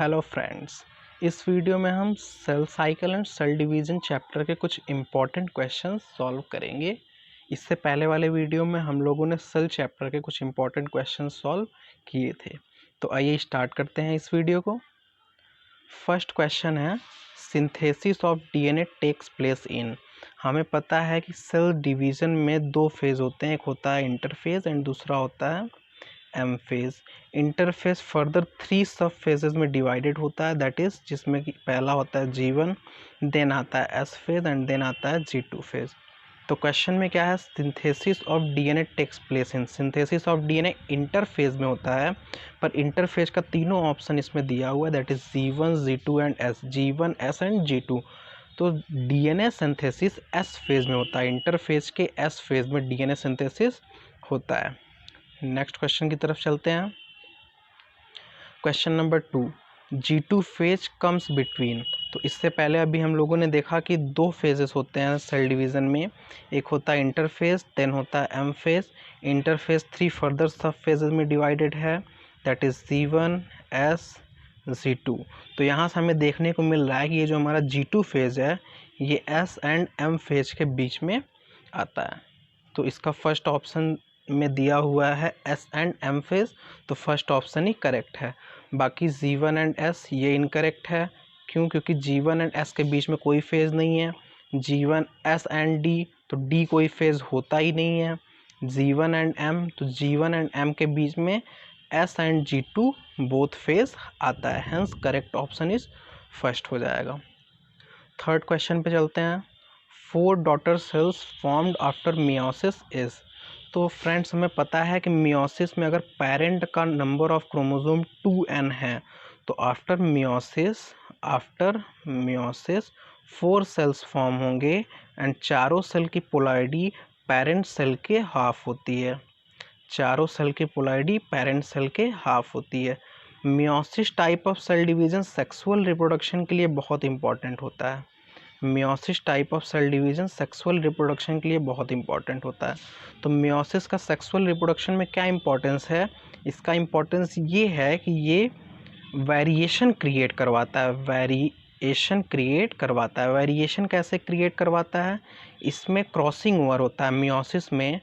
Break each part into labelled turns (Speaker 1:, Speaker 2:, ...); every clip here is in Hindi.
Speaker 1: हेलो फ्रेंड्स, इस वीडियो में हम cell cycle and cell division chapter के कुछ इम्पॉर्टेंट क्वेश्चंस सॉल्व करेंगे। इससे पहले वाले वीडियो में हम लोगों ने सेल चैप्टर के कुछ इम्पॉर्टेंट क्वेश्चंस सॉल्व किए थे। तो आइए स्टार्ट करते हैं इस वीडियो को। फर्स्ट क्वेश्चन है, synthesis of DNA takes place in. हमें पता है कि सेल डिवीज़न में दो फेज़ होते हैं, एक होता है इंटरफेज़ एंड दूसरा होता है एम फेज। इंटरफेज फर्दर 3 सब फेजेस में डिवाइडेड होता है, दैट इज जिसमें कि पहला होता है G1, देन आता है S फेज एंड देन आता है G2 फेज। तो क्वेश्चन में क्या है, synthesis of DNA takes place in. Synthesis of DNA interphase में होता है, पर इंटरफेज का तीनों ऑप्शन इसमें दिया हुआ है, that is G1, G2 and S, G1, S and G2। तो डीएनए सिंथेसिस S फेज में होता है, इंटरफेज के S फेज में डीएनए सिंथेसिस होता है। नेक्स्ट क्वेश्चन की तरफ चलते हैं। Question number 2, G2 phase comes between. तो इससे पहले अभी हम लोगों ने देखा कि दो फेजेस होते हैं सेल डिवीज़न में, एक होता है इंटरफेज, देन होता है एम फेज। इंटरफेज 3 फर्दर सब फेजेस में डिवाइडेड है, that is G1, S, G2। तो यहाँ से हमें देखने को मिल रहा है कि ये जो हमारा G2 फेज है ये S एंड M फेज के बीच में आता है। तो इसका फर्स्ट ऑप्शन में दिया हुआ है S एंड M फेज, तो फर्स्ट ऑप्शन ही करेक्ट है। बाकी G1 एंड S ये इनकरेक्ट है। क्यों? क्योंकि G1 एंड S के बीच में कोई फेज नहीं है। G1, S एंड D, तो D कोई फेज होता ही नहीं है। G1 एंड M, तो G1 एंड M के बीच में S and G2 both phase आता है, hence correct option is first हो जाएगा। थर्ड क्वेश्चन पे चलते हैं। 4 daughter cells formed after meiosis is. तो फ्रेंड्स हमें पता है कि मियोसिस में अगर पेरेंट का नंबर ऑफ क्रोमोसोम 2n है, तो आफ्टर मियोसिस 4 सेल्स फॉर्म होंगे एंड चारों सेल की पोलैरिटी पेरेंट सेल के हाफ होती है। चारों सेल की पोलैरिटी पेरेंट सेल के हाफ होती है। Meiosis type of cell division sexual reproduction के लिए बहुत इंपॉर्टेंट होता है। Meiosis type of cell division sexual reproduction के लिए बहुत इंपॉर्टेंट होता है। तो मियोसिस का सेक्सुअल रिप्रोडक्शन में क्या इंपॉर्टेंस है? इसका इंपॉर्टेंस ये है कि ये वेरिएशन क्रिएट करवाता है। वेरिएशन कैसे क्रिएट करवाता है? इसमें क्रॉसिंग ओवर होता है। मियोसिस में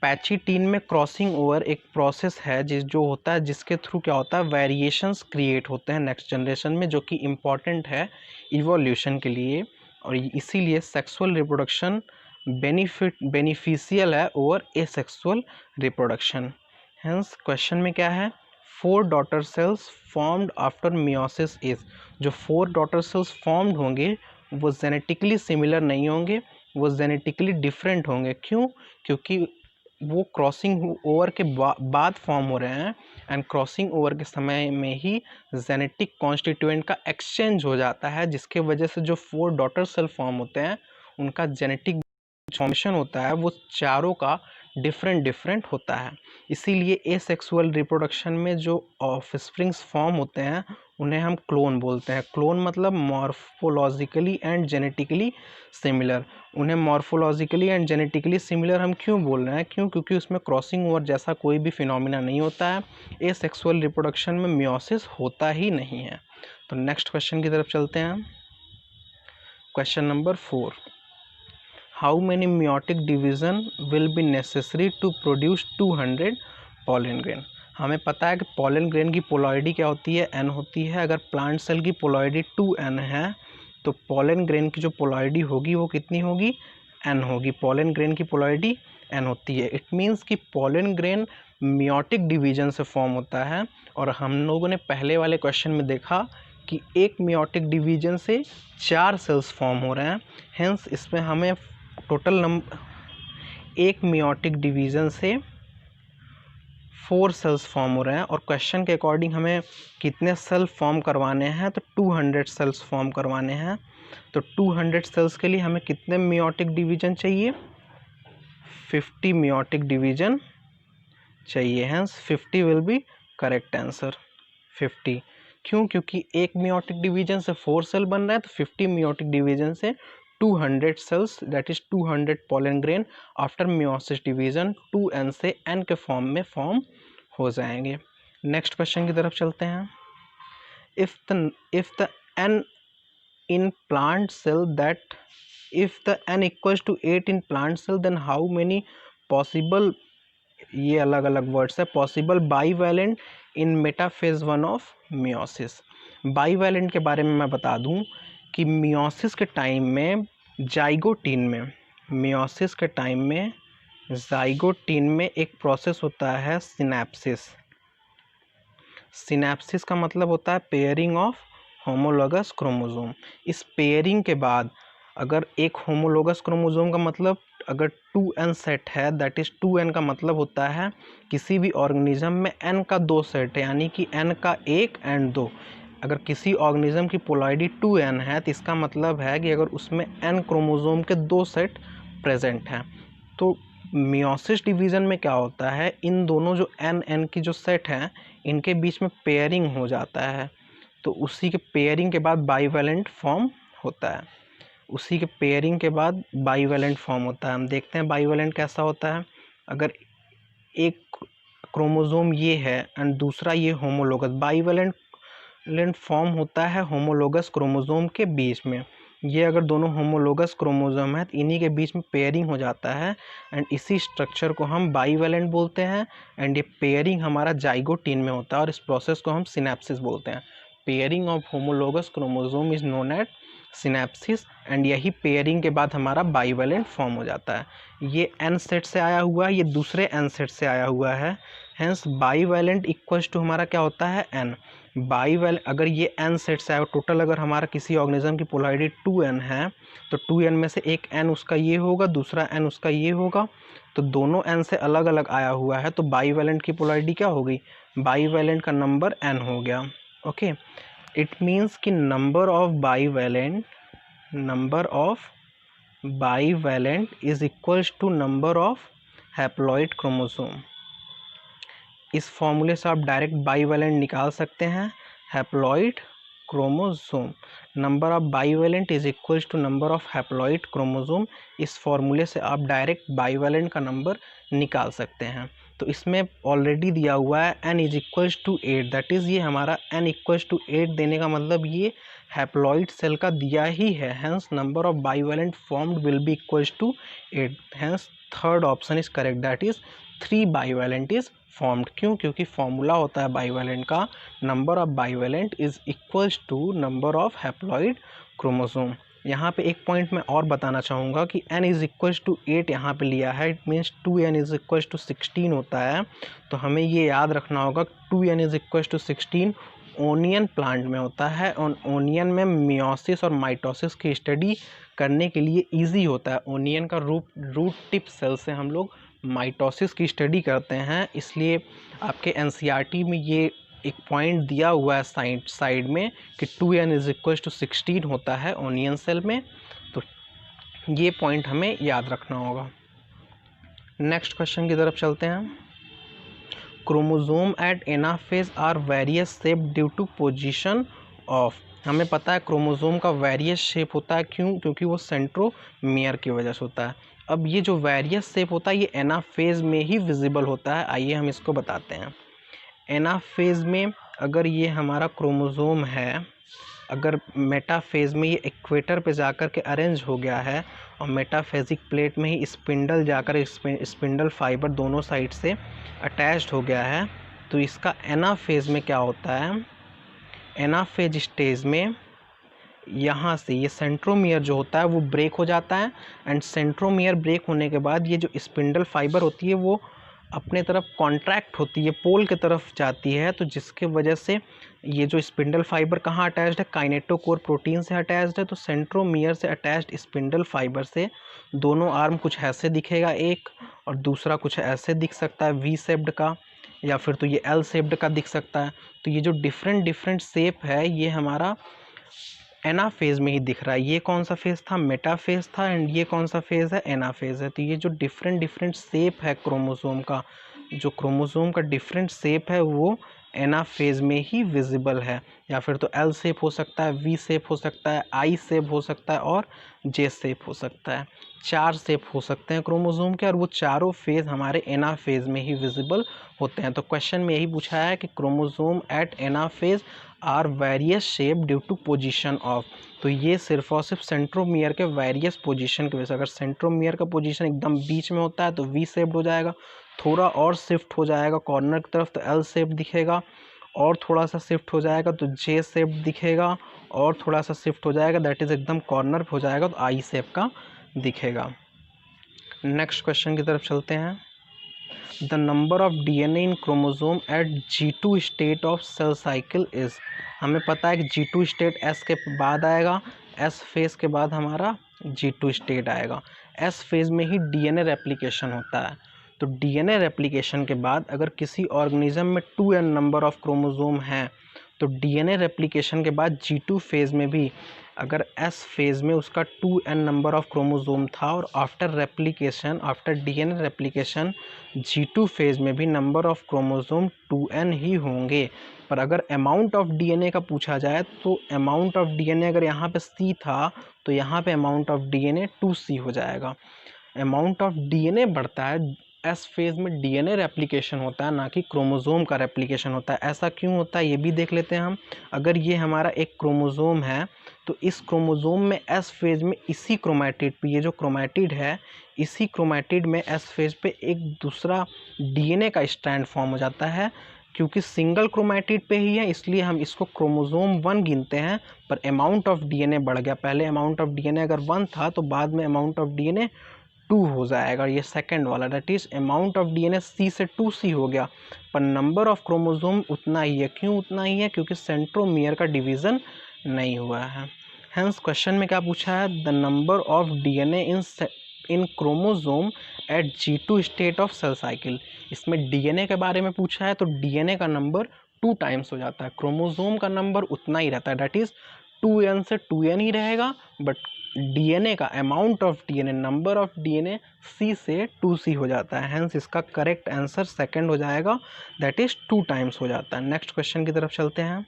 Speaker 1: पैचिटीन में क्रॉसिंग ओवर एक प्रोसेस है जो होता है, जिसके थ्रू क्या होता है, वेरिएशंस क्रिएट होते हैं नेक्स्ट जनरेशन में, जो कि इम्पॉर्टेंट है इवोल्यूशन के लिए। और इसीलिए सेक्सुअल रिप्रोडक्शन बेनिफिशियल है over asexual reproduction. Hence question में क्या है, 4 daughter cells formed after meiosis is. जो 4 डॉटर सेल्स फॉर्म्ड होंगे वो जेनेटिकली सिमिलर नहीं होंगे, वो जेनेटिकली डिफरेंट होंगे। क्यों? क्योंकि वो क्रॉसिंग ओवर के बाद फॉर्म हो रहे हैं, एंड क्रॉसिंग ओवर के समय में ही जेनेटिक कॉन्स्टिट्यूएंट का एक्सचेंज हो जाता है, जिसके वजह से जो 4 डॉटर सेल फॉर्म होते हैं उनका जेनेटिक फॉर्मेशन होता है वो चारों का डिफरेंट होता है। इसीलिए एसेक्सुअल रिप्रोडक्शन में जो ऑफस्प्रिंग्स फॉर्म होते हैं उन्हें हम क्लोन बोलते हैं। क्लोन मतलब मॉर्फोलॉजिकली एंड जेनेटिकली सिमिलर। उन्हें मॉर्फोलॉजिकली एंड जेनेटिकली सिमिलर हम क्यों बोल रहे हैं? क्योंकि उसमें क्रॉसिंग ओवर जैसा कोई भी फिनोमिना नहीं होता है। एसेक्सुअल रिप्रोडक्शन में मियोसिस होता ही नहीं है। तो नेक्स्ट क्वेश्चन की तरफ चलते हैं। Question number 4, how many meiotic division will be necessary to produce 200 pollen grain. हमें पता है कि पॉलन ग्रेन की पोलैरिटी क्या होती है, n होती है। अगर प्लांट सेल की पोलैरिटी 2n है तो पॉलन ग्रेन की जो पोलैरिटी होगी वो कितनी होगी, n होगी। पॉलन ग्रेन की पोलैरिटी n होती है। इट मीन्स कि पॉलन ग्रेन मियोटिक डिवीजन से फॉर्म होता है। और हम लोगों ने पहले वाले क्वेश्चन में देखा कि एक मियोटिक डिवीजन से 4 सेल्स फॉर्म हो रहे हैं। हेंस इसमें हमें टोटल नंबर एक मियोटिक डिवीज़न से 4 सेल्स फॉर्म हो रहे हैं। और क्वेश्चन के अकॉर्डिंग हमें कितने सेल फॉर्म करवाने हैं, तो 200 सेल्स फॉर्म करवाने हैं। तो 200 सेल्स के लिए हमें कितने मियोटिक डिवीज़न चाहिए, 50 मियोटिक डिवीज़न चाहिए। Hence 50 will be correct answer, 50। क्यों? क्योंकि एक मियोटिक डिवीजन से 4 सेल बन रहा है, तो 50 मियोटिक डिवीजन से 200 cells, that is 200 pollen grain after meiosis division 2n से n के फॉर्म में फॉर्म हो जाएंगे। नेक्स्ट क्वेश्चन की तरफ चलते हैं। if the n in plant cell that if the n equals to 8 in plant cell, then how many possible, ये अलग अलग वर्ड्स है, possible bivalent in metaphase 1 of meiosis. Bivalent के बारे में मैं बता दूं कि मियोसिस के टाइम में जाइगोटीन में, मियोसिस के टाइम में जाइगोटीन में एक प्रोसेस होता है सिनैप्सिस। सिनैप्सिस का मतलब होता है पेयरिंग ऑफ होमोलोगस क्रोमोसोम। इस पेयरिंग के बाद अगर एक होमोलोगस क्रोमोसोम का मतलब अगर 2n सेट है, दैट इज 2n का मतलब होता है किसी भी ऑर्गेनिज्म में n का 2 सेट है, यानी कि n का 1 एंड 2। अगर किसी ऑर्गेनिज्म की पोलॉइडी 2n है तो इसका मतलब है कि अगर उसमें n क्रोमोसोम के 2 सेट प्रेजेंट हैं। तो मियोसिस डिवीज़न में क्या होता है, इन दोनों जो n की जो सेट हैं इनके बीच में पेयरिंग हो जाता है। तो उसी के पेयरिंग के बाद बाईवैलेंट फॉर्म होता है, उसी के पेयरिंग के बाद बाईवैलेंट फॉर्म होता है। हम देखते हैं बाईवैलेंट कैसा होता है। अगर एक क्रोमोसोम ये है एंड दूसरा ये होमोलोगस, बाईवैलेंट फॉर्म होता है होमोलोगस क्रोमोसोम के बीच में। ये अगर दोनों होमोलोगस क्रोमोसोम है तो इन्हीं के बीच में पेयरिंग हो जाता है एंड इसी स्ट्रक्चर को हम बाईवैलेंट बोलते हैं। एंड ये पेयरिंग हमारा जाइगोटीन में होता है और इस प्रोसेस को हम सिनैप्सिस बोलते हैं। Pairing of homologous chromosome is known as synapsis and यही पेयरिंग के बाद हमारा बाईवैलेंट फॉर्म हो जाता है। ये एन सेट से आया हुआ है, ये दूसरे एन सेट से आया हुआ है, हेंस बाईवैलेंट इक्वल्स टू हमारा क्या होता है एन। बाईवैलेंट अगर ये एन सेट से आया, टोटल अगर हमारा किसी ऑर्गेनिज्म की पोलैरिटी 2n है तो 2n में से एक n उसका ये होगा, दूसरा n उसका ये होगा, तो दोनों n से अलग अलग आया हुआ है, तो बाईवैलेंट की पोलैरिटी क्या हो गई, बाईवैलेंट का नंबर n हो गया। ओके, इट मीन्स कि number of bivalent is equals to number of haploid chromosome. इस फॉर्मूले से आप डायरेक्ट बाईवैलेंट निकाल सकते हैं, haploid chromosome, number of bivalent is equals to number of haploid chromosome. इस फॉर्मूले से आप डायरेक्ट बाईवैलेंट का नंबर निकाल सकते हैं। तो इसमें ऑलरेडी दिया हुआ है n is equals to 8, that is ये हमारा n इक्वल्स टू 8 देने का मतलब ये हैप्लॉइड सेल का दिया ही है, hence number of bivalent formed will be equals to 8, hence third option is correct, that is 3 bivalent is formed. क्यों, क्योंकि फॉर्मूला होता है बाईवैलेंट का, number of bivalent is equals to number of haploid chromosome. यहाँ पे एक पॉइंट मैं और बताना चाहूँगा कि n इज इक्वल्स टू 8 यहाँ पे लिया है, it means 2n is equals to 16 होता है। तो हमें ये याद रखना होगा 2n is equals to 16 onion plant में होता है और ओनियन में मियोसिस और माइटोसिस की स्टडी करने के लिए ईजी होता है। ओनियन का रूट टिप सेल से हम लोग माइटोसिस की स्टडी करते हैं, इसलिए आपके एनसीईआरटी में ये एक पॉइंट दिया हुआ है साइड में कि 2n इज इक्वल टू 16 होता है ओनियन सेल में, तो ये पॉइंट हमें याद रखना होगा। नेक्स्ट क्वेश्चन की तरफ चलते हैं। Chromosome at anaphase are various shape due to position of. हमें पता है क्रोमोसोम का वेरियस शेप होता है, क्यों, क्योंकि वो सेंट्रोमियर की वजह से होता है। अब ये जो वेरियस शेप होता है ये एनाफेज में ही विजिबल होता है, आइए हम इसको बताते हैं। एनाफेज में अगर ये हमारा क्रोमोसोम है, अगर मेटाफेज में ये इक्वेटर पे जाकर के अरेंज हो गया है और मेटाफेजिक प्लेट में ही स्पिंडल जाकर स्पिंडल फाइबर दोनों साइड से अटैच्ड हो गया है, तो इसका एनाफेज में क्या होता है, एनाफेज स्टेज में यहाँ से ये सेंट्रोमियर जो होता है वो ब्रेक हो जाता है एंड सेंट्रोमियर ब्रेक होने के बाद ये जो स्पिंडल फाइबर होती है वो अपने तरफ कॉन्ट्रैक्ट होती है, पोल की तरफ जाती है, तो जिसके वजह से ये जो स्पिंडल फाइबर कहाँ अटैच्ड है, काइनेटोकोर प्रोटीन से अटैच्ड है। तो सेंट्रोमियर से अटैच्ड स्पिंडल फाइबर से दोनों आर्म कुछ ऐसे दिखेगा एक, और दूसरा कुछ ऐसे दिख सकता है वी शेप्ड का, या फिर तो ये एल शेप्ड का दिख सकता है। तो ये जो डिफरेंट शेप है ये हमारा एनाफेज में ही दिख रहा है। ये कौन सा फेज था, मेटाफेज था, एंड ये कौन सा फेज है, एनाफेज है। तो ये जो डिफरेंट शेप है क्रोमोसोम का, जो क्रोमोसोम का डिफरेंट शेप है वो एना फेज में ही विजिबल है, या फिर तो एल शेप हो सकता है, वी शेप हो सकता है, आई शेप हो सकता है और जे शेप हो सकता है। 4 शेप हो सकते हैं क्रोमोसोम के और वो चारों फेज हमारे एना फेज में ही विजिबल होते हैं। तो क्वेश्चन में यही पूछा है कि chromosome at anaphase are various shape due to position of. तो ये सिर्फ और सिर्फ सेंट्रोमियर के वेरियस पोजीशन की वजह से, अगर सेंट्रोमियर का पोजीशन एकदम बीच में होता है तो वी शेप्ड हो जाएगा, थोड़ा और शिफ्ट हो जाएगा कॉर्नर की तरफ तो एल शेप दिखेगा, और थोड़ा सा शिफ्ट हो जाएगा तो जे शेप दिखेगा, और थोड़ा सा शिफ्ट हो जाएगा दैट इज एकदम कॉर्नर हो जाएगा तो आई शेप का दिखेगा। नेक्स्ट क्वेश्चन की तरफ चलते हैं। The number of DNA in chromosome at G2 state of cell cycle is. हमें पता है कि G2 स्टेट S के बाद आएगा, S फेज के बाद हमारा G2 स्टेट आएगा। S फेज में ही डीएनए रेप्लिकेशन होता है। तो डीएनए रेप्लिकेशन के बाद अगर किसी ऑर्गेनिज्म में 2n नंबर ऑफ क्रोमोसोम हैं तो डीएनए रेप्लिकेशन के बाद G2 फेज में भी अगर S फेज में उसका 2n नंबर ऑफ क्रोमोसोम था और after DNA replication G2 phase में भी नंबर ऑफ क्रोमोसोम 2n ही होंगे। पर अगर अमाउंट ऑफ डीएनए का पूछा जाए तो अमाउंट ऑफ डीएनए अगर यहाँ पे C था तो यहाँ पे अमाउंट ऑफ डीएनए 2C हो जाएगा। अमाउंट ऑफ डीएनए बढ़ता है, एस फेज में डीएनए रेप्लिकेशन होता है ना कि क्रोमोसोम का रेप्लिकेशन होता है। ऐसा क्यों होता है ये भी देख लेते हैं हम। अगर ये हमारा एक क्रोमोसोम है तो इस क्रोमोसोम में एस फेज में इसी क्रोमैटिड पे, ये जो क्रोमैटिड है इसी क्रोमैटिड में एस फेज पे एक दूसरा डीएनए का स्ट्रैंड फॉर्म हो जाता है। क्योंकि सिंगल क्रोमैटिड पे ही है इसलिए हम इसको क्रोमोसोम 1 गिनते हैं, पर अमाउंट ऑफ डीएनए बढ़ गया। पहले अमाउंट ऑफ डीएनए अगर 1 था तो बाद में अमाउंट ऑफ डीएनए 2 हो जाएगा, ये सेकंड वाला, that is amount of DNA C से 2C हो गया, पर नंबर ऑफ क्रोमोसोम उतना ही है। क्यों उतना ही है? क्योंकि सेंट्रोमियर का डिवीजन नहीं हुआ है। हेंस क्वेश्चन में क्या पूछा है, the number of DNA in chromosome at G2 state of cell cycle. इसमें डीएनए के बारे में पूछा है तो डीएनए का नंबर 2 टाइम्स हो जाता है, क्रोमोसोम का नंबर उतना ही रहता है, दैट इज 2n से 2n ही रहेगा, बट डीएनए का amount of DNA, number of DNA C से 2C हो जाता है। हेंस इसका करेक्ट आंसर सेकंड हो जाएगा, दैट इज 2 टाइम्स हो जाता है। नेक्स्ट क्वेश्चन की तरफ चलते हैं।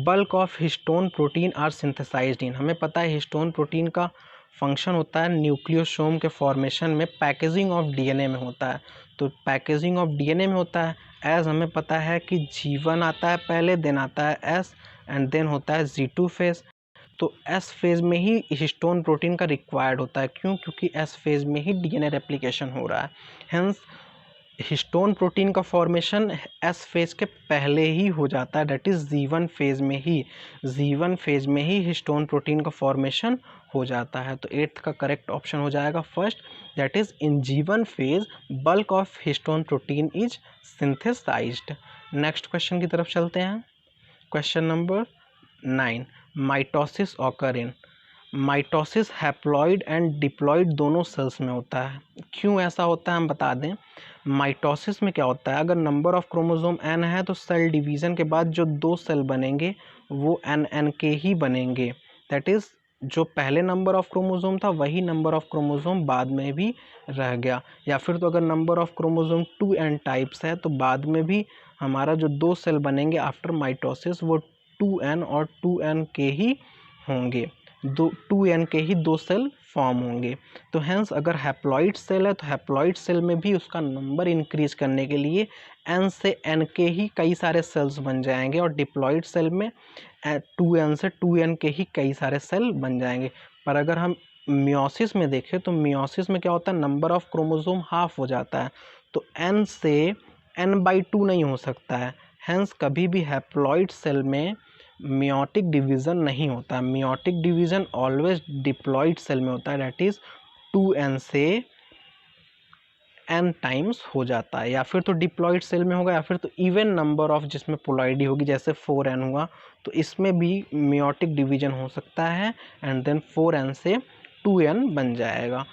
Speaker 1: Bulk of histone protein are synthesised in. हमें पता है हिस्टोन प्रोटीन का फंक्शन होता है न्यूक्लियोसोम के फॉर्मेशन में, पैकेजिंग ऑफ डीएनए में होता है। तो पैकेजिंग ऑफ डीएनए में होता है, एज हमें पता है कि G1 आता है पहले, देन आता है S एंड देन होता है G2 फेज। तो S फेज में ही हिस्टोन प्रोटीन का रिक्वायर्ड होता है। क्यों? क्योंकि S फेज में ही डीएनए रेप्लिकेशन हो रहा है। हेंस हिस्टोन प्रोटीन का फॉर्मेशन एस फेज के पहले ही हो जाता है, डेट इज G1 फेज में ही, G1 फेज में ही हिस्टोन प्रोटीन का फॉर्मेशन हो जाता है। तो 8th का करेक्ट ऑप्शन हो जाएगा first, that is in G1 phase bulk of histone protein is synthesised. Next question की तरफ चलते हैं। Question number 9, mitosis occur in. Mitosis haploid and diploid दोनों सेल्स में होता है। क्यों ऐसा होता है हम बता दें। माइटोसिस में क्या होता है, अगर नंबर ऑफ क्रोमोसोम n है तो सेल डिवीज़न के बाद जो 2 सेल बनेंगे वो n के ही बनेंगे, दैट इज़ जो पहले नंबर ऑफ क्रोमोसोम था वही नंबर ऑफ क्रोमोसोम बाद में भी रह गया। या फिर तो अगर number of chromosome 2n types है तो बाद में भी हमारा जो 2 सेल बनेंगे आफ्टर माइटोसिस वो 2n और 2n के ही होंगे, 2n के ही 2 सेल फॉर्म होंगे। तो हेंस अगर हैप्लॉइड सेल है तो हैप्लॉइड सेल में भी उसका नंबर इंक्रीज करने के लिए n से n के ही कई सारे सेल्स बन जाएंगे, और डिप्लॉइड सेल में 2n से 2n के ही कई सारे सेल बन जाएंगे। पर अगर हम मियोसिस में देखें तो मियोसिस में क्या होता है, नंबर ऑफ क्रोमोसोम हाफ हो जाता है, तो n से n/2 नहीं हो सकता है। हेंस कभी भी हैप्लॉइड सेल में मियोटिक डिवीज़न नहीं होता। Meiotic division always diploid cell में होता है, दैट इज़ 2n से n टाइम्स हो जाता है। या फिर तो डिप्लॉइड सेल में होगा या फिर तो इवन नंबर ऑफ जिसमें पोलॉइडी होगी, जैसे 4n हुआ तो इसमें भी मियोटिक डिवीज़न हो सकता है एंड देन 4n से 2n बन जाएगा।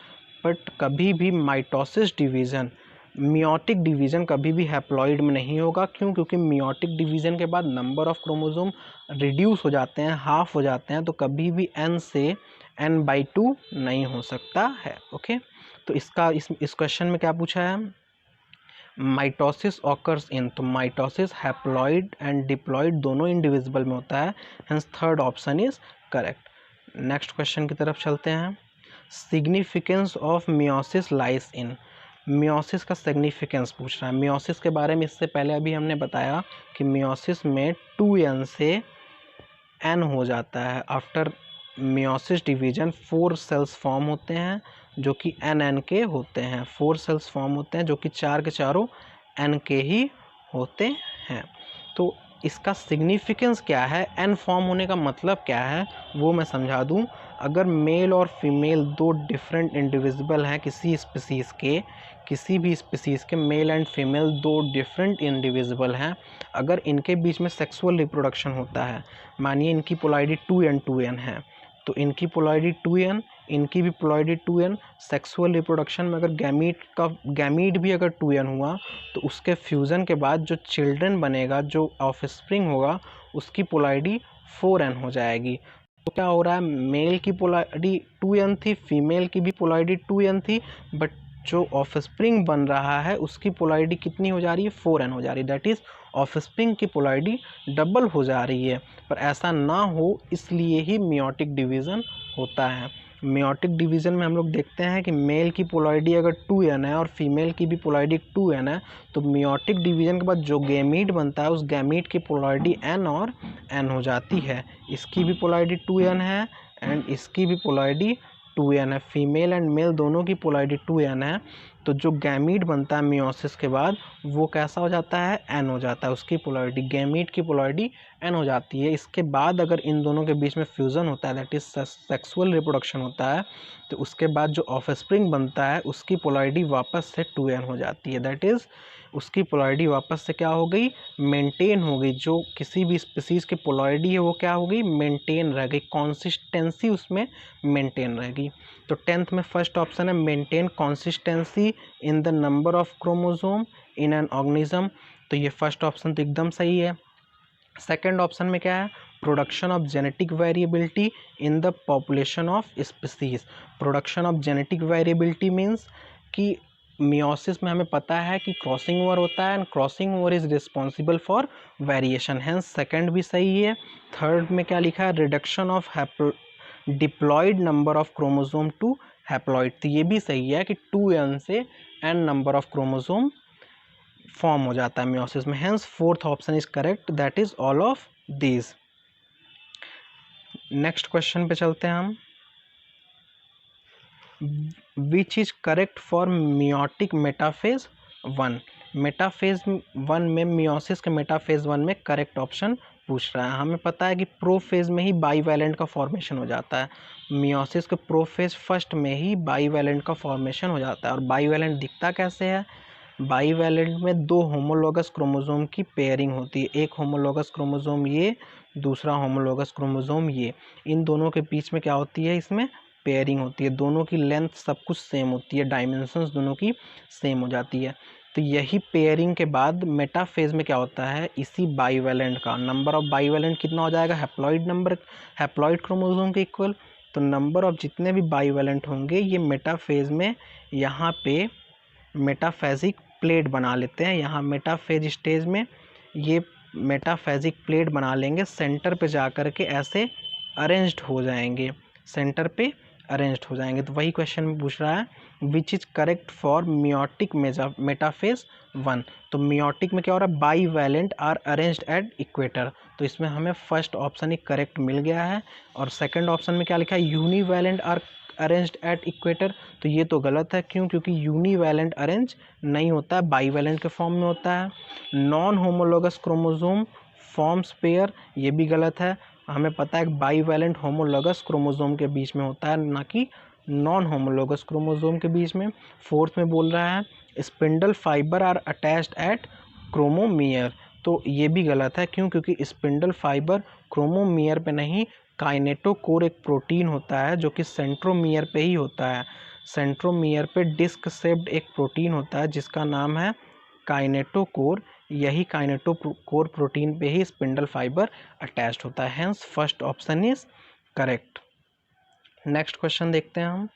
Speaker 1: बट कभी भी माइटोसिस डिवीज़न, मियोटिक डिवीज़न कभी भी हैप्लॉइड में नहीं होगा। क्यों? क्योंकि मियोटिक डिवीज़न के बाद नंबर ऑफ क्रोमोसोम रिड्यूस हो जाते हैं, हाफ हो जाते हैं, तो कभी भी n से n/2 नहीं हो सकता है। ओके, तो इस क्वेश्चन में क्या पूछा है, माइटोसिस ऑकर्स इन, तो माइटोसिस हैप्लॉइड एंड डिप्लॉइड दोनों इंडिविजिबल में होता है, hence third option is correct. Next question की तरफ चलते हैं। Significance of meiosis lies in, meiosis का सिग्निफिकेंस पूछ रहा है। मियोसिस के बारे में इससे पहले अभी हमने बताया कि मियोसिस में 2n से n हो जाता है। After meiosis division 4 cells form होते हैं जो कि n के होते हैं। 4 सेल्स फॉर्म होते हैं जो कि 4 के चारों n के ही होते हैं। तो इसका सिग्निफिकेंस क्या है, n फॉर्म होने का मतलब क्या है वो मैं समझा दूं। अगर मेल और फीमेल दो डिफरेंट इंडिविजिबल हैं किसी स्पीसीज़ के, किसी भी स्पीसीज़ के मेल एंड फीमेल दो डिफरेंट इंडिविजिबल हैं, अगर इनके बीच में सेक्सुअल रिप्रोडक्शन होता है, मानिए इनकी पोलैरिटी 2n है, तो इनकी पोलैरिटी 2n, इनकी भी पोलैरिटी 2n, सेक्सुअल रिप्रोडक्शन में अगर गैमीट भी अगर 2n हुआ तो उसके फ्यूज़न के बाद जो चिल्ड्रन बनेगा, जो ऑफस्प्रिंग होगा, उसकी पोलैरिटी 4n हो जाएगी। तो क्या हो रहा है, मेल की पोलैरिटी 2n थी, फीमेल की भी पोलैरिटी 2n थी, बट जो ऑफस्प्रिंग बन रहा है उसकी पोलैरिटी कितनी हो जा रही है, 4n हो जा रही है। दैट इज़ ऑफस्प्रिंग की पोलैरिटी डबल हो जा रही है। पर ऐसा ना हो इसलिए ही मियोटिक डिवीज़न होता है। मियोटिक डिवीज़न में हम लोग देखते हैं कि मेल की पोलैरिटी अगर 2n है और फीमेल की भी पोलैरिटी 2n है, तो मियोटिक डिवीज़न के बाद जो गैमीट बनता है उस गैमीट की पोलैरिटी n और n हो जाती है। इसकी भी पोलैरिटी 2n है एंड इसकी भी पोलैरिटी 2n है। फीमेल एंड मेल दोनों की पोलैरिटी 2n है, तो जो गैमीट बनता है मियोसिस के बाद वो कैसा हो जाता है, n हो जाता है। उसकी पोलैरिटी, गैमीट की पोलैरिटी n हो जाती है। इसके बाद अगर इन दोनों के बीच में फ्यूज़न होता है, दैट इज सेक्सुअल रिप्रोडक्शन होता है, तो उसके बाद जो ऑफस्प्रिंग बनता है उसकी पोलैरिटी वापस से 2n हो जाती है। दैट इज़ उसकी पोलैरिटी वापस से क्या हो गई, मेंटेन हो गई। जो किसी भी स्पीसीज़ की पोलैरिटी है वो क्या हो गई, मेंटेन रह गई, कंसिस्टेंसी उसमें मेंटेन रहेगी। तो 10th में फर्स्ट ऑप्शन है maintain consistency in the number of chromosome in an organism, तो ये फर्स्ट ऑप्शन तो एकदम सही है। सेकेंड ऑप्शन में क्या है, production of genetic variability in the population of species. Production of genetic variability means कि मियोसिस में हमें पता है कि क्रॉसिंग ओवर होता है and crossing over is responsible for variation, hence second भी सही है। थर्ड में क्या लिखा है, reduction of diploid number of chromosome to haploid, तो ये भी सही है कि 2n से n number of chromosome form हो जाता है मियोसिस में, hence fourth option is correct, that is all of these. Next question पे चलते हैं हम। विच is correct for meiotic metaphase 1, metaphase 1 में मियोसिस के मेटाफेज 1 में करेक्ट ऑप्शन पूछ रहा है। हमें पता है कि प्रोफेज में ही बाईवैलेंट का फॉर्मेशन हो जाता है, मियोसिस के प्रोफेज फर्स्ट में ही बाईवैलेंट का फॉर्मेशन हो जाता है। और बाईवैलेंट दिखता कैसे है, बाईवैलेंट में दो होमोलोगस क्रोमोसोम की पेयरिंग होती है, एक होमोलोगस क्रोमोसोम ये, दूसरा होमोलोगस क्रोमोसोम ये, इन दोनों के बीच में क्या होती है, इसमें पेयरिंग होती है, दोनों की लेंथ सब कुछ सेम होती है, डायमेंशंस दोनों की सेम हो जाती है। तो यही पेयरिंग के बाद मेटाफेज में क्या होता है, इसी बाईवैलेंट का नंबर ऑफ बाईवैलेंट कितना हो जाएगा, हैप्लॉइड नंबर, हैप्लॉइड क्रोमोसोम के इक्वल, तो नंबर ऑफ जितने भी बाईवैलेंट होंगे ये मेटाफेज में यहाँ पे मेटाफेजिक प्लेट बना लेते हैं। यहाँ मेटाफेज स्टेज में ये मेटाफेजिक प्लेट बना लेंगे, सेंटर पे जा कर के ऐसे अरेंज्ड हो जाएंगे, सेंटर पे अरेंज्ड हो जाएंगे। तो वही क्वेश्चन में पूछ रहा है which is correct for meiotic metaphase 1, तो मियोटिक में क्या हो रहा है, bivalent are arranged at equator, तो इसमें हमें फर्स्ट ऑप्शन ही करेक्ट मिल गया है। और सेकंड ऑप्शन में क्या लिखा है, univalent are arranged at equator, तो ये तो गलत है, क्यों, क्योंकि यूनिवैलेंट अरेंज नहीं होता है, बाईवैलेंट के फॉर्म में होता है। Non homologous chromosome forms pair, ये भी गलत है, हमें पता है बाईवैलेंट होमोलोगस क्रोमोसोम के बीच में होता है, ना कि नॉन होमोलोगस क्रोमोसोम के बीच में। फोर्थ में बोल रहा है spindle fibre are attached at chromomere, तो ये भी गलत है, क्यों, क्योंकि स्पिंडल फाइबर क्रोमोमियर पे नहीं, काइनेटोकोर एक प्रोटीन होता है जो कि सेंट्रोमियर पे ही होता है। सेंट्रोमियर पे डिस्क शेप्ड एक प्रोटीन होता है जिसका नाम है काइनेटोकोर, यही काइनेटोकोर प्रोटीन पे ही स्पिंडल फाइबर अटैच्ड होता है, hence first option is correct. Next question देखते हैं हम।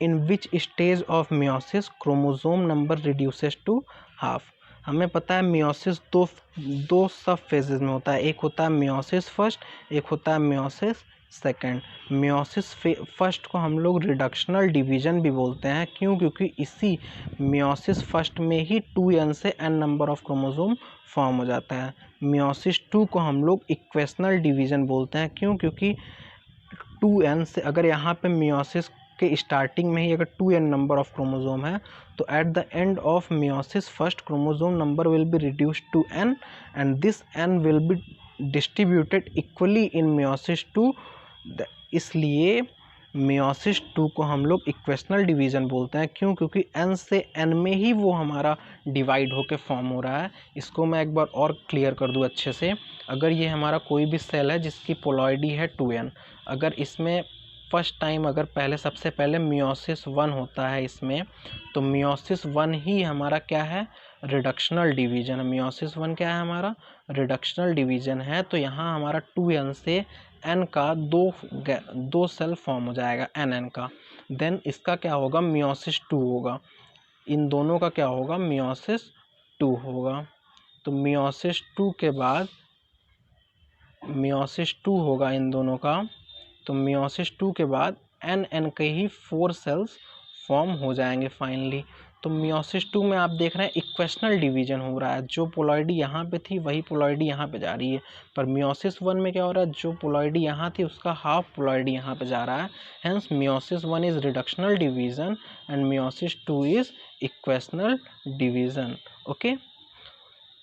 Speaker 1: In which stage of meiosis chromosome number reduces to half. हमें पता है मियोसिस दो सब फेजेस में होता है, एक होता है मियोसिस फर्स्ट, एक होता है मियोसिस सेकेंड। मियोसिस फर्स्ट को हम लोग रिडक्शनल डिवीजन भी बोलते हैं, क्यों? क्योंकि इसी मियोसिस फर्स्ट में ही 2n से n number of chromosome form हो जाता है। मियोसिस 2 को हम लोग इक्वेशनल डिवीजन बोलते हैं, क्यों? क्योंकि 2n से, अगर यहाँ पे मियोसिस के स्टार्टिंग में ही अगर 2n नंबर ऑफ क्रोमोसोम है, तो at the end of meiosis first chromosome number will be reduced to n and this n will be distributed equally in meiosis 2। इसलिए मियोसिस 2 को हम लोग इक्वेशनल डिवीजन बोलते हैं, क्यों? क्योंकि n से n में ही वो हमारा डिवाइड होकर फॉर्म हो रहा है। इसको मैं एक बार और क्लियर कर दूं अच्छे से। अगर ये हमारा कोई भी सेल है जिसकी पोलॉइडी है 2n, अगर इसमें फर्स्ट टाइम अगर सबसे पहले मियोसिस 1 होता है इसमें, तो मियोसिस 1 ही हमारा क्या है? Reductional division. मियोसिस 1 क्या है? हमारा रिडक्शनल डिवीजन है। तो यहाँ हमारा 2n से n का दो सेल फॉर्म हो जाएगा, n का। देन इसका क्या होगा? मियोसिस 2 होगा। इन दोनों का क्या होगा? मियोसिस 2 होगा। तो मियोसिस 2 के बाद मियोसिस 2 होगा इन दोनों का। तो मियोसिस 2 के बाद n के ही 4 सेल्स फॉर्म हो जाएंगे फाइनली। तो मियोसिस 2 में आप देख रहे हैं इक्वेशनल डिवीजन हो रहा है, जो पोलॉइडी यहाँ पे थी वही पोलॉइडी यहाँ पे जा रही है। पर मियोसिस 1 में क्या हो रहा है? जो पोलॉइडी यहाँ थी उसका हाफ पोलॉइडी यहाँ पे जा रहा है। Hence meiosis 1 is reductional division and meiosis 2 is equational division. Okay,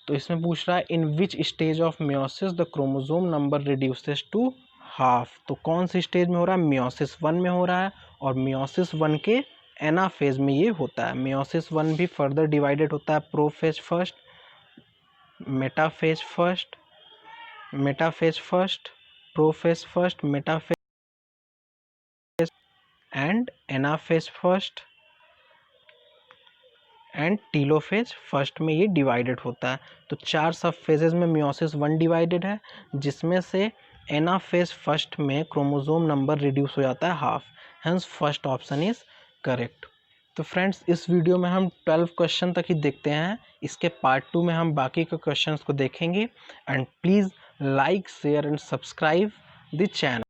Speaker 1: तो इसमें पूछ रहा है in which stage of meiosis the chromosome number reduces to half. तो कौन सी स्टेज में हो रहा है? मियोसिस 1 में हो रहा है, और मियोसिस 1 के एनाफेज में ये होता है। मियोसिस 1 भी फर्दर डिवाइडेड होता है prophase first, metaphase first, prophase first, metaphase and anaphase first and telophase first में ये डिवाइडेड होता है। तो 4 सब फेजेज में मियोसिस 1 डिवाइडेड है, जिसमें से एनाफेज फर्स्ट में क्रोमोसोम नंबर रिड्यूस हो जाता है half. Hence first option is correct. तो फ्रेंड्स, इस वीडियो में हम 12 क्वेश्चन तक ही देखते हैं। इसके पार्ट 2 में हम बाकी के क्वेश्चंस को देखेंगे। And please like, share and subscribe the channel.